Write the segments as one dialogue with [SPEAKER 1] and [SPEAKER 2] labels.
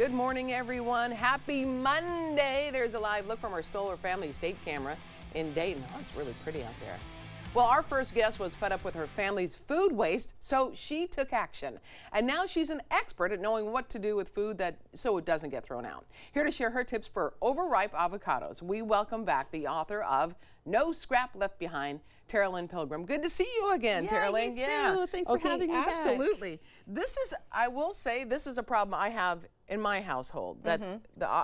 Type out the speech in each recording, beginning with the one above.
[SPEAKER 1] Good morning, everyone. Happy Monday. There's a live look from our Stoller Family Estate camera in Dayton. Oh, it's really pretty out there. Well, our first guest was fed up with her family's food waste, so she took action. And now she's an expert at knowing what to do with food so it doesn't get thrown out. Here to share her tips for overripe avocados, we welcome back the author of No Scrap Left Behind, Teralyn Pilgrim. Good to see you again, Teralyn.
[SPEAKER 2] Yeah, you too. Thanks for having me back.
[SPEAKER 1] Absolutely. This is, I will say, this is a problem I have in my household. That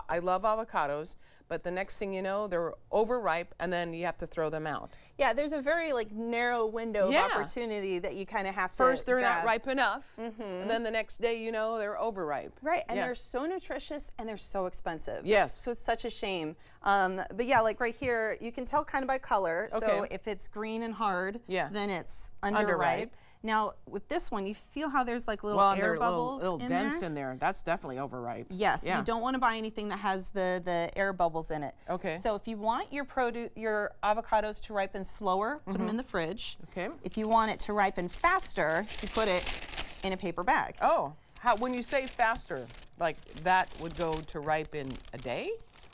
[SPEAKER 1] I love avocados, but the next thing you know, they're overripe, and then you have to throw them out.
[SPEAKER 2] Yeah, there's a very narrow window of opportunity that you kind of have to
[SPEAKER 1] First, they're
[SPEAKER 2] grab.
[SPEAKER 1] not ripe enough, and then the next day, you know, they're overripe.
[SPEAKER 2] Right, and they're so nutritious and they're so expensive.
[SPEAKER 1] Yes.
[SPEAKER 2] So it's such a shame. But yeah, like right here, you can tell kind of by color.
[SPEAKER 1] Okay.
[SPEAKER 2] So if it's green and hard, then it's
[SPEAKER 1] Underripe.
[SPEAKER 2] Now with this one, you feel how there's like little air bubbles
[SPEAKER 1] little
[SPEAKER 2] in
[SPEAKER 1] dents
[SPEAKER 2] there?
[SPEAKER 1] in there. That's definitely overripe.
[SPEAKER 2] Yes, you don't want to buy anything that has the air bubbles in it.
[SPEAKER 1] Okay.
[SPEAKER 2] So if you want your avocados to ripen slower, put them in the fridge.
[SPEAKER 1] Okay.
[SPEAKER 2] If you want it to ripen faster, you put it in a paper bag.
[SPEAKER 1] Oh, when you say faster, like that would go to ripe in a day?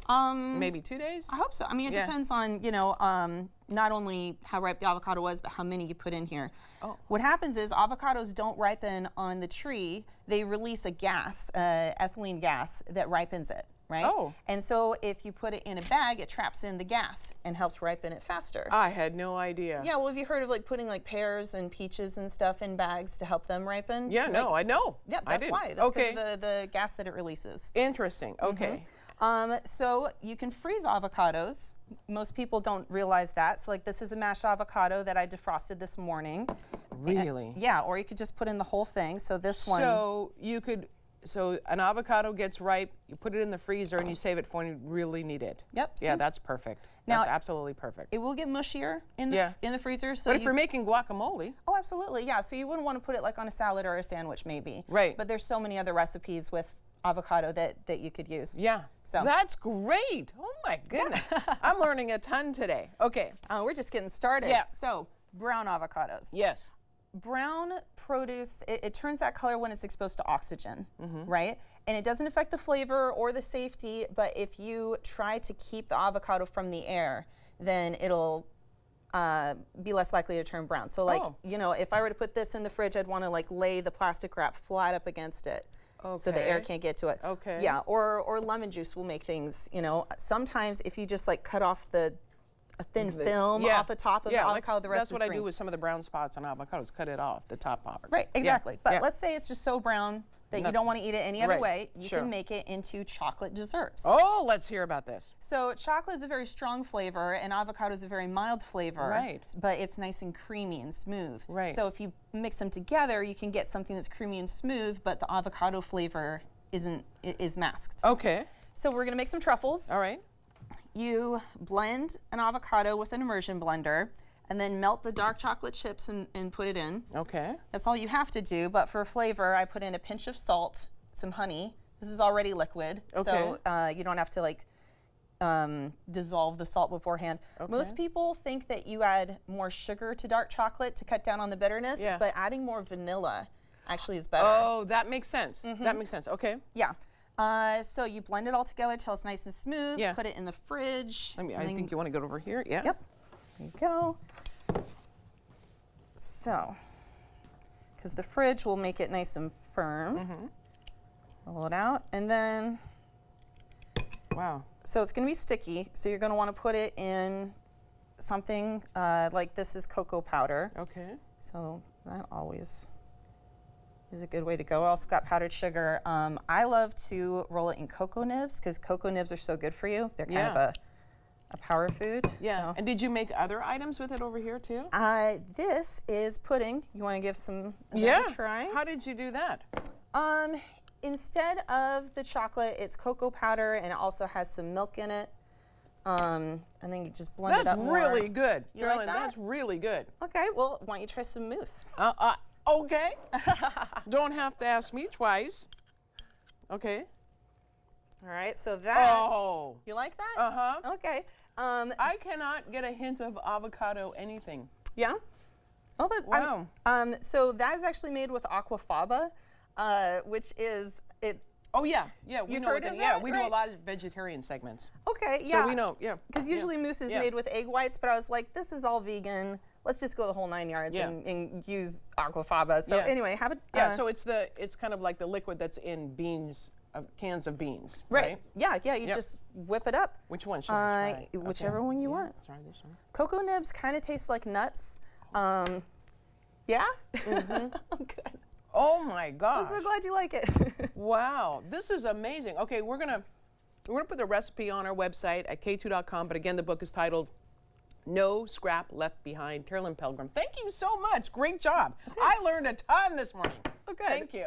[SPEAKER 1] Maybe 2 days?
[SPEAKER 2] I hope so. I mean, it depends on, not only how ripe the avocado was, but how many you put in here.
[SPEAKER 1] Oh.
[SPEAKER 2] What happens is avocados don't ripen on the tree. They release a gas, ethylene gas, that ripens it, right?
[SPEAKER 1] Oh.
[SPEAKER 2] And so if you put it in a bag, it traps in the gas and helps ripen it faster.
[SPEAKER 1] I had no idea.
[SPEAKER 2] Yeah, well, have you heard of putting pears and peaches and stuff in bags to help them ripen?
[SPEAKER 1] Yeah, no, I know.
[SPEAKER 2] Yeah, that's why. That's because of the gas that it releases.
[SPEAKER 1] Interesting. Okay.
[SPEAKER 2] So you can freeze avocados. Most people don't realize that. So this is a mashed avocado that I defrosted this morning.
[SPEAKER 1] Really?
[SPEAKER 2] Yeah, or you could just put in the whole thing. So this one.
[SPEAKER 1] So an avocado gets ripe, you put it in the freezer and you save it for when you really need it.
[SPEAKER 2] Yep.
[SPEAKER 1] Yeah, that's perfect.
[SPEAKER 2] Now,
[SPEAKER 1] that's absolutely perfect.
[SPEAKER 2] It will get mushier in the freezer. So
[SPEAKER 1] but if you're making guacamole.
[SPEAKER 2] Oh, absolutely. Yeah. So you wouldn't want to put it on a salad or a sandwich maybe.
[SPEAKER 1] Right.
[SPEAKER 2] But there's so many other recipes with avocado that you could use.
[SPEAKER 1] Yeah.
[SPEAKER 2] So
[SPEAKER 1] that's great. Oh my goodness. I'm learning a ton today. Okay.
[SPEAKER 2] We're just getting started.
[SPEAKER 1] Yeah.
[SPEAKER 2] So brown avocados.
[SPEAKER 1] Yes.
[SPEAKER 2] Brown produce, it turns that color when it's exposed to oxygen, right? And it doesn't affect the flavor or the safety, but if you try to keep the avocado from the air, then it'll be less likely to turn brown. So if I were to put this in the fridge, I'd want to lay the plastic wrap flat up against it.
[SPEAKER 1] Okay.
[SPEAKER 2] So the air can't get to it.
[SPEAKER 1] Okay.
[SPEAKER 2] Yeah, or lemon juice will make things, sometimes if you just cut off a thin film off the top of the avocado, the rest is green.
[SPEAKER 1] That's what I do with some of the brown spots on avocados, cut it off, the top part.
[SPEAKER 2] Right, exactly. But let's say it's just so brown that you don't want to eat it any other way. You
[SPEAKER 1] Sure.
[SPEAKER 2] can make it into chocolate desserts.
[SPEAKER 1] Oh, let's hear about this.
[SPEAKER 2] So chocolate is a very strong flavor and avocado is a very mild flavor.
[SPEAKER 1] Right.
[SPEAKER 2] But it's nice and creamy and smooth.
[SPEAKER 1] Right.
[SPEAKER 2] So if you mix them together, you can get something that's creamy and smooth, but the avocado flavor is masked.
[SPEAKER 1] Okay.
[SPEAKER 2] So we're going to make some truffles.
[SPEAKER 1] All right.
[SPEAKER 2] You blend an avocado with an immersion blender and then melt the dark chocolate chips and put it in.
[SPEAKER 1] Okay.
[SPEAKER 2] That's all you have to do, but for flavor, I put in a pinch of salt, some honey. This is already liquid, so you don't have to dissolve the salt beforehand.
[SPEAKER 1] Okay.
[SPEAKER 2] Most people think that you add more sugar to dark chocolate to cut down on the bitterness, but adding more vanilla actually is better.
[SPEAKER 1] Oh, that makes sense. That makes sense. Okay.
[SPEAKER 2] Yeah. So you blend it all together till it's nice and smooth.
[SPEAKER 1] Yeah.
[SPEAKER 2] Put it in the fridge.
[SPEAKER 1] I think you want to go over here. Yeah.
[SPEAKER 2] Yep. There you go. So, because the fridge will make it nice and firm. Roll it out, and then.
[SPEAKER 1] Wow.
[SPEAKER 2] So it's going to be sticky. So you're going to want to put it in something like this is cocoa powder.
[SPEAKER 1] Okay.
[SPEAKER 2] So that always is a good way to go. I also got powdered sugar. I love to roll it in cocoa nibs because cocoa nibs are so good for you. They're kind of a power food.
[SPEAKER 1] Yeah.
[SPEAKER 2] So.
[SPEAKER 1] And did you make other items with it over here too?
[SPEAKER 2] This is pudding. You want to give some a try?
[SPEAKER 1] How did you do that?
[SPEAKER 2] Instead of the chocolate, it's cocoa powder and it also has some milk in it. And then you just blend it up more.
[SPEAKER 1] That's really good.
[SPEAKER 2] You like that?
[SPEAKER 1] That's really good.
[SPEAKER 2] Okay, well, why don't you try some mousse?
[SPEAKER 1] Okay. Don't have to ask me twice. Okay.
[SPEAKER 2] All right, so that.
[SPEAKER 1] Oh.
[SPEAKER 2] You like that?
[SPEAKER 1] Uh-huh.
[SPEAKER 2] Okay.
[SPEAKER 1] I cannot get a hint of avocado anything.
[SPEAKER 2] Yeah? Oh,
[SPEAKER 1] wow.
[SPEAKER 2] So that is actually made with aquafaba, which is
[SPEAKER 1] Oh yeah, yeah. We
[SPEAKER 2] You've
[SPEAKER 1] know
[SPEAKER 2] heard
[SPEAKER 1] what
[SPEAKER 2] of
[SPEAKER 1] yeah,
[SPEAKER 2] that,
[SPEAKER 1] we do a
[SPEAKER 2] right?
[SPEAKER 1] lot of vegetarian segments.
[SPEAKER 2] Okay, yeah.
[SPEAKER 1] So we know, yeah.
[SPEAKER 2] Because usually mousse is
[SPEAKER 1] Yeah.
[SPEAKER 2] made with egg whites, but I was like, this is all vegan. Let's just go the whole 9 yards
[SPEAKER 1] Yeah.
[SPEAKER 2] and use aquafaba. So
[SPEAKER 1] Yeah.
[SPEAKER 2] anyway, have it.
[SPEAKER 1] Yeah, so it's kind of like the liquid that's in beans, cans of beans,
[SPEAKER 2] right.
[SPEAKER 1] right?
[SPEAKER 2] Yeah, yeah. You
[SPEAKER 1] Yep.
[SPEAKER 2] just whip it up.
[SPEAKER 1] Which one should I try?
[SPEAKER 2] Whichever
[SPEAKER 1] Okay.
[SPEAKER 2] one you
[SPEAKER 1] Yeah,
[SPEAKER 2] want.
[SPEAKER 1] Try this one.
[SPEAKER 2] Cocoa nibs kind of taste like nuts. Yeah? Good.
[SPEAKER 1] Oh my gosh.
[SPEAKER 2] I'm so glad you like it.
[SPEAKER 1] Wow, this is amazing. Okay, we're gonna put the recipe on our website at k2.com. But again, the book is titled "No Scrap Left Behind." Teralyn Pilgrim. Thank you so much. Great job. I learned a ton this morning.
[SPEAKER 2] Oh, good.
[SPEAKER 1] Thank you.